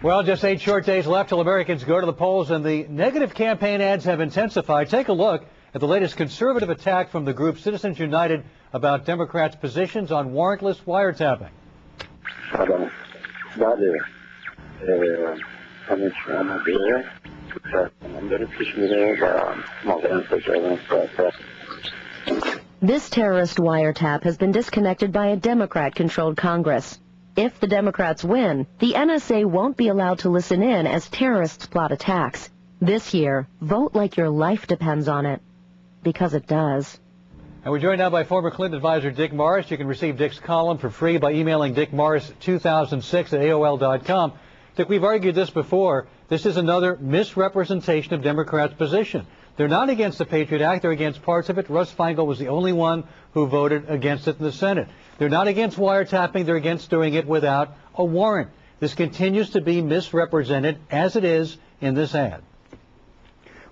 Well, just 8 short days left till Americans go to the polls, and the negative campaign ads have intensified. Take a look at the latest conservative attack from the group Citizens United about Democrats' positions on warrantless wiretapping. This terrorist wiretap has been disconnected by a Democrat-controlled Congress. If the Democrats win, the NSA won't be allowed to listen in as terrorists plot attacks. This year, vote like your life depends on it. Because it does. And we're joined now by former Clinton advisor Dick Morris. You can receive Dick's column for free by emailing dickmorris2006@aol.com. Dick, we've argued this before. This is another misrepresentation of Democrats' position. They're not against the Patriot Act. They're against parts of it. Russ Feingold was the only one who voted against it in the Senate. They're not against wiretapping. They're against doing it without a warrant. This continues to be misrepresented as it is in this ad.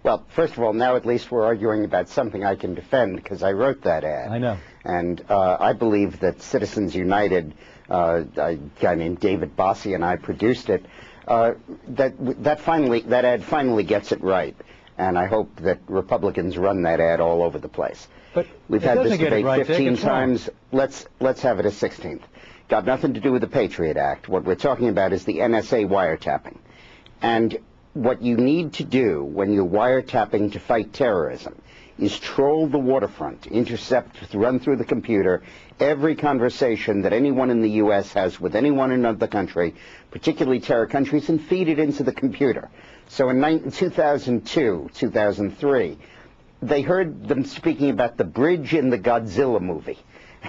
Well, first of all, now at least we're arguing about something I can defend because I wrote that ad. I know. And I believe that Citizens United, a guy named David Bossie and I produced it, that ad finally gets it right. And I hope that Republicans run that ad all over the place. But we've had this debate right, 15 times. Let's have it a 16th. Got nothing to do with the Patriot Act. What we're talking about is the NSA wiretapping. And what you need to do when you're wiretapping to fight terrorism is troll the waterfront, intercept, run through the computer every conversation that anyone in the U.S. has with anyone in another country, particularly terror countries, and feed it into the computer. So in 2002, 2003, they heard them speaking about the bridge in the Godzilla movie.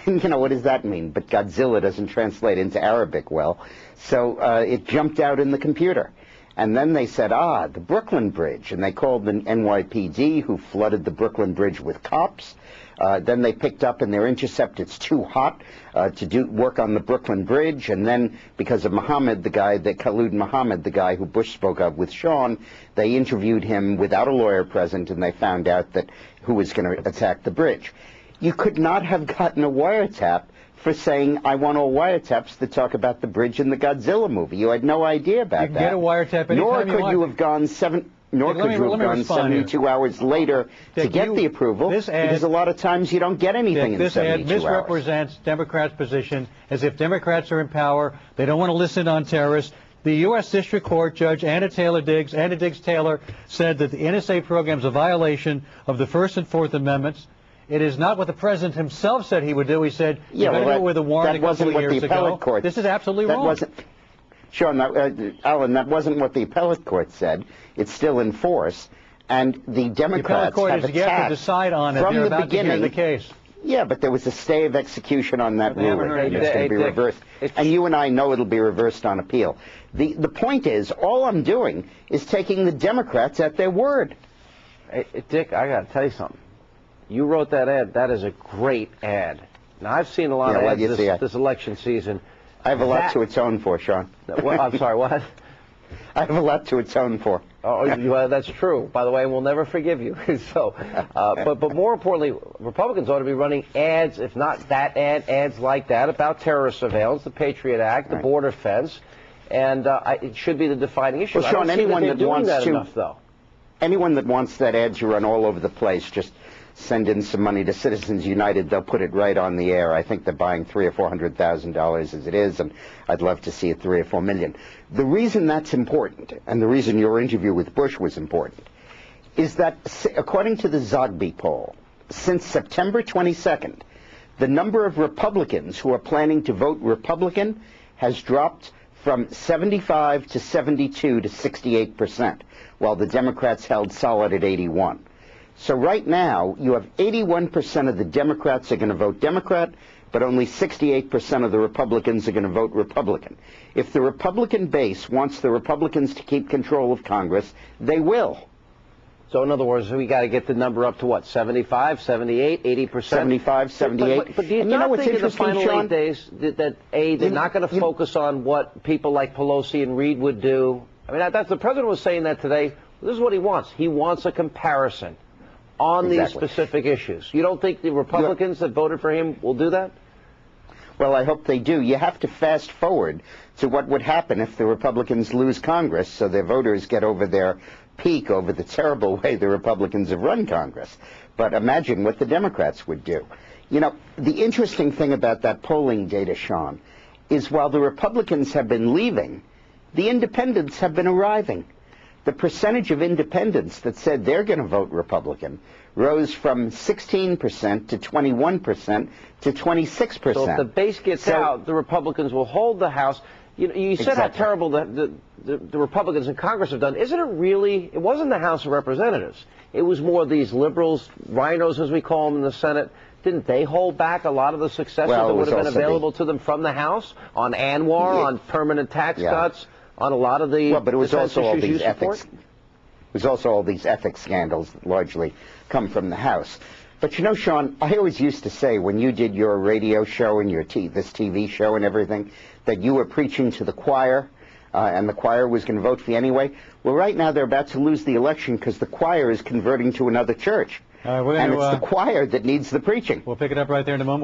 And, you know, what does that mean? But Godzilla doesn't translate into Arabic well. So it jumped out in the computer. And then they said, the Brooklyn Bridge. And they called the NYPD, who flooded the Brooklyn Bridge with cops. Then they picked up in their intercept, it's too hot to work on the Brooklyn Bridge. And then, because of Mohammed, Khalid Mohammed, the guy who Bush spoke of with Sean, they interviewed him without a lawyer present, and they found out that who was going to attack the bridge. You could not have gotten a wiretap for saying, I want all wiretaps that talk about the bridge in the Godzilla movie. You had no idea about that. You can get a wiretap anytime Nor you could want. you have gone 72 hours later to get the approval, because a lot of times you don't get anything in 72 hours. This ad misrepresents Democrats' position as if Democrats are in power. They don't want to listen on terrorists. The U.S. District Court Judge Anna Diggs Taylor said that the NSA program is a violation of the First and Fourth Amendments. It is not what the president himself said he would do. He said, you better do it with a warrant a couple of years ago. This is absolutely wrong. Sean, Alan, that wasn't what the appellate court said. It's still in force. And the Democrats have attacked to decide on it. From They're the about beginning. To hear the case. Yeah, but there was a stay of execution on that ruling. It's going to be reversed. And you and I know it'll be reversed on appeal. The point is, all I'm doing is taking the Democrats at their word. Hey, Dick, I got to tell you something. You wrote that ad. That is a great ad. Now, I've seen a lot of ads this election season. I have a lot to atone for, Sean. Well, I'm sorry, what? I have a lot to atone for. Oh, well, that's true. By the way, we'll never forgive you. So, but more importantly, Republicans ought to be running ads, if not that ad, ads like that about terrorist surveillance, the Patriot Act, the border fence, and it should be the defining issue. Well, Sean, anyone that wants anyone that wants that ad to run all over the place, just send in some money to Citizens United. They'll put it right on the air. I think they're buying $300,000 or $400,000 as it is, and I'd love to see it $3 or $4 million. The reason that's important, and the reason your interview with Bush was important, is that according to the Zogby poll, since September 22nd, the number of Republicans who are planning to vote Republican has dropped from 75 to 72 to 68%, while the Democrats held solid at 81. So right now, you have 81% of the Democrats are going to vote Democrat, but only 68% of the Republicans are going to vote Republican. If the Republican base wants the Republicans to keep control of Congress, they will. So in other words, we got to get the number up to what, 75, 78, 80%? 75, 78. But do you not think in the final 8 days that they're not going to focus on what people like Pelosi and Reid would do? I mean, that's the president was saying that today. This is what he wants. He wants a comparison on these specific issues. You don't think the Republicans that voted for him will do that? Well, I hope they do. You have to fast forward to what would happen if the Republicans lose Congress so their voters get over their peak over the terrible way the Republicans have run Congress. But imagine what the Democrats would do. You know, the interesting thing about that polling data, Sean, is while the Republicans have been leaving, the independents have been arriving. The percentage of independents that said they're going to vote Republican rose from 16% to 21% to 26%. So if the base gets out, the Republicans will hold the House. You said how terrible the Republicans in Congress have done. Isn't it really? It wasn't the House of Representatives. It was more these liberals, rhinos as we call them in the Senate. Didn't they hold back a lot of the successes that would have been available to them from the House on ANWR, on permanent tax cuts, on a lot of the but it was also all these ethics. It was also all these ethics scandals that largely come from the House. But you know, Sean, I always used to say when you did your radio show and your this TV show and everything, that you were preaching to the choir, and the choir was going to vote for you anyway. Well, right now they're about to lose the election because the choir is converting to another church. And it's the choir that needs the preaching. We'll pick it up right there in a moment.